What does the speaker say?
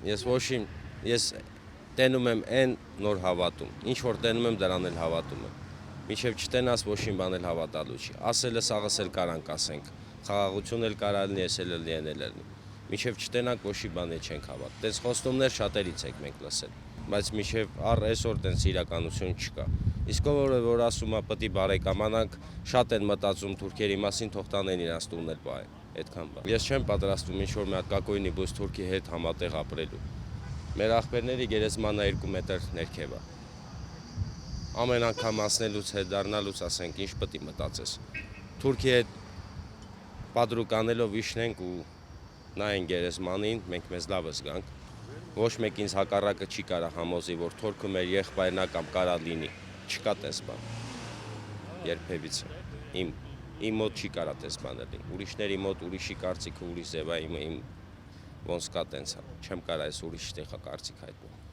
Ես ոչինչ, ես տենում եմ այն նոր հավատում, ինչ որ տենում եմ դրան էլ հավատում եմ։ Մինչև չտենաս ոչինչ բան էլ հավատալու չի։ Ասելը սաղս էլ կարանք ասենք, խաղաղություն էլ կարա լինի, ես էլ լինել լինի։ Մինչև չտենանք ոչինչ բան էլ չենք հավատա։ Տես խոստումներ շատերից ենք մենք լսել, բայց մինչև այսօր տենց իրականություն չկա։ Իսկ որ ասում է պետք է բարեկամանանք, շատ են մտածում թուրքերի մասին, թող տանեն իրենց տուններ բայ, այդքան բան։ Ես չեմ պատրաստվում ինչ որ մի հատ կակոյնի բույս թուրքի հետ համատեղ ապրելու։ Մեր աղբերների գերեզմանը 2 մետր ներքև է։ Ամեն անգամ ասնելուց հետ դառնալուց ասենք ինչ պետք է մտածես։ Թուրքի հետ պատրուկ անելով իջնենք ու նայենք գերեզմանին, մենք մեզ լավը զգանք։ Ոչ մեկ ինձ հակառակը չի կարա համոզի, որ թուրքը մեր եղբայրն է կամ կարա լինի։ Չկա տես բան։ Երբևիցե։ Իմ մոտ չի կարա տես բան լինի։ Ուրիշների մոտ ուրիշի կարծիքը ուրիշ ձև է, իմ ոնց կա տենց է։ Չեմ կարա այս ուրիշ տեղ կարծիք հայտնել։